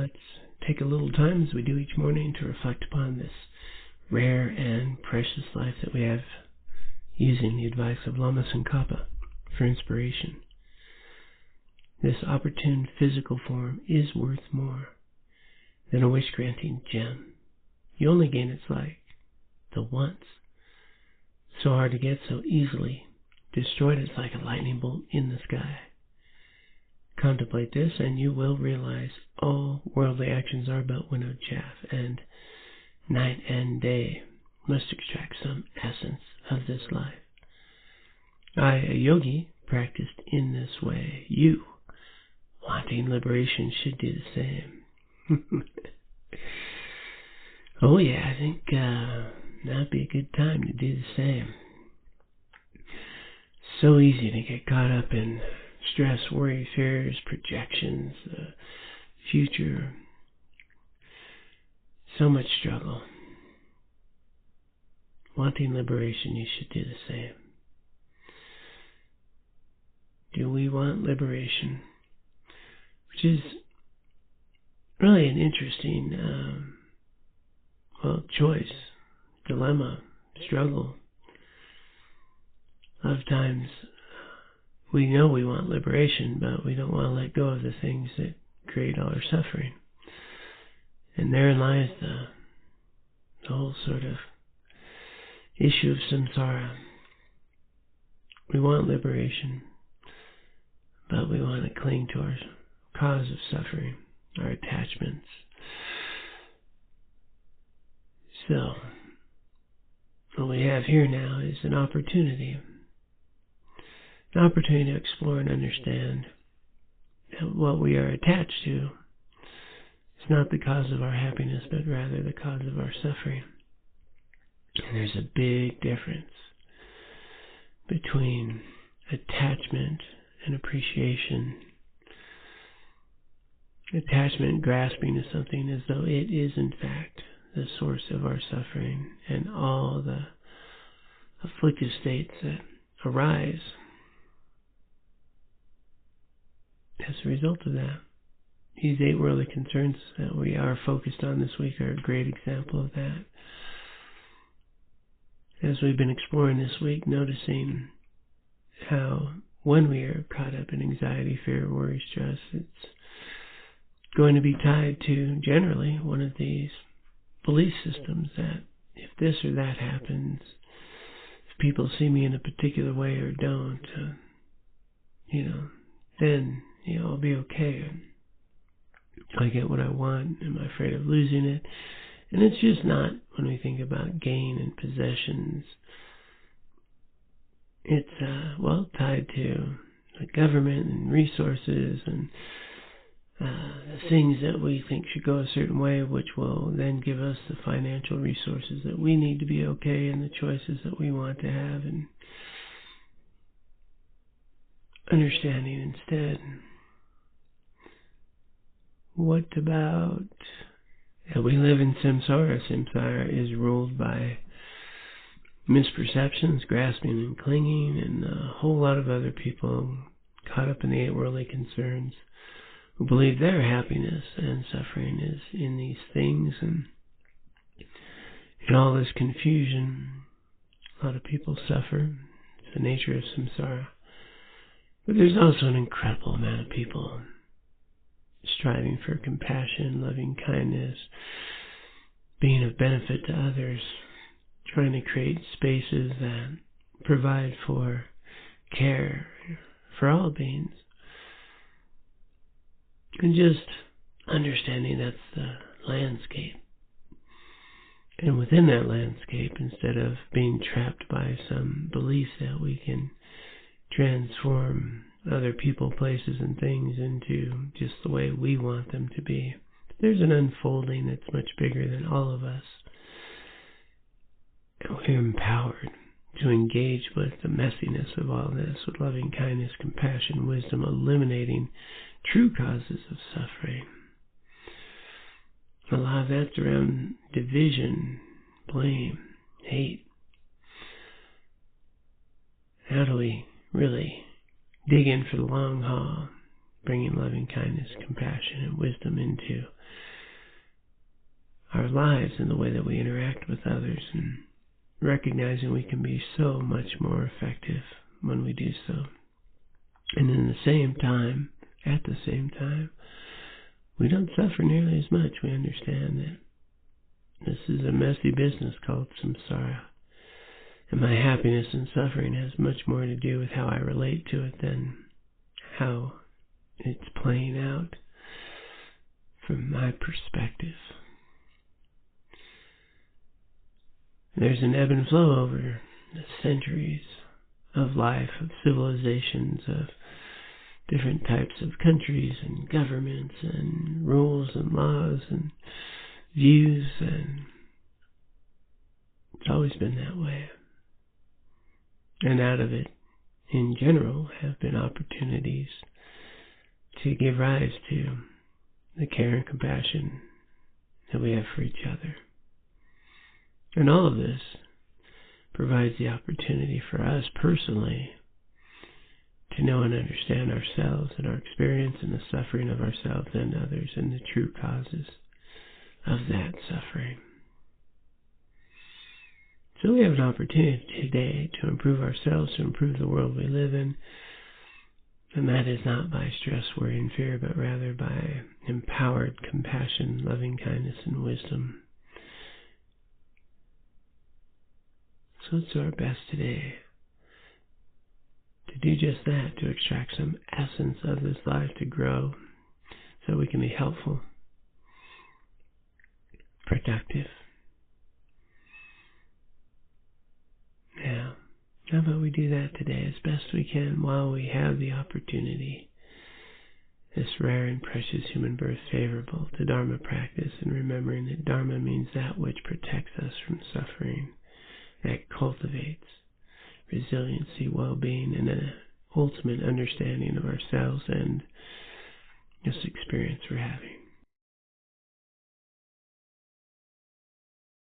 let's take a little time, as we do each morning, to reflect upon this rare and precious life that we have, using the advice of Lama Tsongkhapa for inspiration. This opportune physical form is worth more than a wish-granting gem. You only gain its like the once. So hard to get, so easily destroyed, it's like a lightning bolt in the sky. Contemplate this, and you will realize all worldly actions are but winnowed chaff, and night and day must extract some essence of this life. I, a yogi, practiced in this way. You, wanting liberation, should do the same. Oh yeah, I think that'd be a good time to do the same. So easy to get caught up in stress, worry, fears, projections, future. So much struggle. Wanting liberation, you should do the same. Do we want liberation? Which is really an interesting choice, dilemma, struggle. A lot of times we know we want liberation, but we don't want to let go of the things that create all our suffering. And therein lies the whole sort of issue of samsara. We want liberation, but we want to cling to our cause of suffering, our attachments. So, what we have here now is an opportunity to explore and understand that what we are attached to is not the cause of our happiness, but rather the cause of our suffering. And there's a big difference between attachment and appreciation. Attachment, grasping to something as though it is in fact the source of our suffering and all the afflictive states that arise as a result of that. These 8 worldly concerns that we are focused on this week are a great example of that. As we've been exploring this week, noticing how when we are caught up in anxiety, fear, worry, stress, it's going to be tied to, generally, one of these belief systems that if this or that happens, if people see me in a particular way or don't, then, I'll be okay. I get what I want. Am I afraid of losing it? And it's just not, when we think about gain and possessions, it's, tied to the government and resources and the things that we think should go a certain way, which will then give us the financial resources that we need to be okay and the choices that we want to have, and understanding instead, what about that we live in samsara? Samsara is ruled by misperceptions, grasping and clinging, and a whole lot of other people caught up in the 8 worldly concerns who believe their happiness and suffering is in these things, and in all this confusion, a lot of people suffer. It's the nature of samsara. But there's also an incredible amount of people striving for compassion, loving kindness, being of benefit to others, trying to create spaces that provide for care for all beings. And just understanding that's the landscape. And within that landscape, instead of being trapped by some belief that we can transform other people, places, and things into just the way we want them to be, there's an unfolding that's much bigger than all of us. And we're empowered to engage with the messiness of all this with loving kindness, compassion, wisdom, eliminating true causes of suffering. A lot of that's around division, blame, hate. How do we really dig in for the long haul, bringing loving kindness, compassion, and wisdom into our lives and the way that we interact with others, and recognizing we can be so much more effective when we do so. And at the same time, we don't suffer nearly as much. We understand that this is a messy business called samsara. And my happiness and suffering has much more to do with how I relate to it than how it's playing out from my perspective. There's an ebb and flow over the centuries of life, of civilizations, of different types of countries and governments and rules and laws and views, and it's always been that way. And out of it, in general, have been opportunities to give rise to the care and compassion that we have for each other. And all of this provides the opportunity for us personally to know and understand ourselves and our experience and the suffering of ourselves and others and the true causes of that suffering. So we have an opportunity today to improve ourselves, to improve the world we live in. And that is not by stress, worry, and fear, but rather by empowered compassion, loving kindness, and wisdom. So let's do our best today to do just that, to extract some essence of this life, to grow so we can be helpful, productive. Now, how about we do that today as best we can while we have the opportunity, this rare and precious human birth favorable to Dharma practice, and remembering that Dharma means that which protects us from suffering, that cultivates resiliency, well-being, and an ultimate understanding of ourselves and this experience we're having.